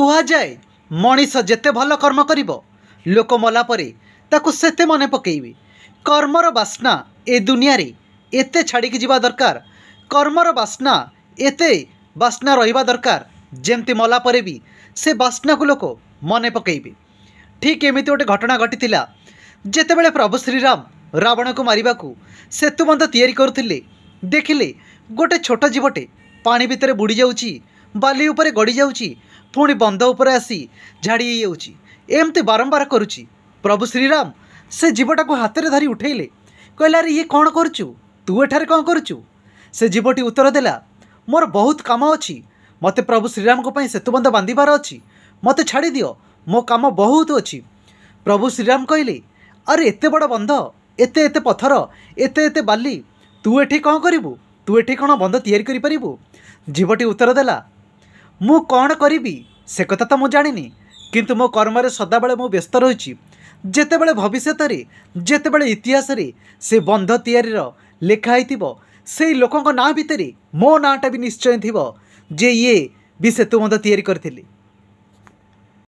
କୁହାଯାଏ ମଣିଷ ଯେତେ ଭଲ କର୍ମ କରିବ ଲୋକ ମଲା ପରେ ତାକୁ ସେତେ ମନେ ପକାଇବେ। କର୍ମର ବାସ୍ନା ଏ ଦୁନିଆରେ ଏତେ ଛାଡ଼ିକି ଯିବା ଦରକାର, କର୍ମର ବାସ୍ନା ଏତେ ବାସ୍ନା ରହିବା ଦରକାର ଯେମିତି ମଲା ପରେ ବି ସେ ବାସ୍ନାକୁ ଲୋକ ମନେ ପକାଇବେ। ଠିକ୍ ଏମିତି ଗୋଟେ ଘଟଣା ଘଟିଥିଲା ଯେତେବେଳେ ପ୍ରଭୁ ଶ୍ରୀରାମ ରାବଣକୁ ମାରିବାକୁ ସେତୁବନ୍ଧ ତିଆରି କରୁଥିଲେ, ଦେଖିଲେ ଗୋଟେ ଛୋଟ ଜୀବଟେ ପାଣି ଭିତରେ ବୁଡ଼ି ଯାଉଛି, ବାଲି ଉପରେ ଗଡ଼ି ଯାଉଛି, ପୁଣି ବନ୍ଧ ଉପରେ ଆସି ଝାଡ଼ି ହେଇଯାଉଛି, ଏମିତି ବାରମ୍ବାର କରୁଛି। ପ୍ରଭୁ ଶ୍ରୀରାମ ସେ ଜୀବଟାକୁ ହାତରେ ଧରି ଉଠେଇଲେ, କହିଲେ ଆରେ ଇଏ କ'ଣ କରୁଛୁ, ତୁ ଏଠାରେ କ'ଣ କରୁଛୁ? ସେ ଜୀବଟି ଉତ୍ତର ଦେଲା, ମୋର ବହୁତ କାମ ଅଛି, ମୋତେ ପ୍ରଭୁ ଶ୍ରୀରାମଙ୍କ ପାଇଁ ସେତୁବନ୍ଧ ବାନ୍ଧିବାର ଅଛି, ମୋତେ ଛାଡ଼ିଦିଅ, ମୋ କାମ ବହୁତ ଅଛି। ପ୍ରଭୁ ଶ୍ରୀରାମ କହିଲେ, ଆରେ ଏତେ ବଡ଼ ବନ୍ଧ, ଏତେ ଏତେ ପଥର, ଏତେ ଏତେ ବାଲି, ତୁ ଏଠି କ'ଣ କରିବୁ? ତୁ ଏଠି କ'ଣ ବନ୍ଧ ତିଆରି କରିପାରିବୁ? ଜୀବଟି ଉତ୍ତର ଦେଲା, ମୁଁ କ'ଣ କରିବି ସେ କଥା ତ ମୁଁ ଜାଣିନି, କିନ୍ତୁ ମୋ କର୍ମରେ ସଦାବେଳେ ମୁଁ ବ୍ୟସ୍ତ ରହିଛି। ଯେତେବେଳେ ଭବିଷ୍ୟତରେ, ଯେତେବେଳେ ଇତିହାସରେ ସେ ବନ୍ଧ ତିଆରିର ଲେଖା ହେଇଥିବ, ସେଇ ଲୋକଙ୍କ ନାଁ ଭିତରେ ମୋ ନାଁଟା ବି ନିଶ୍ଚୟ ଥିବ ଯେ ଇଏ ବି ସେତୁବନ୍ଧ ତିଆରି କରିଥିଲେ।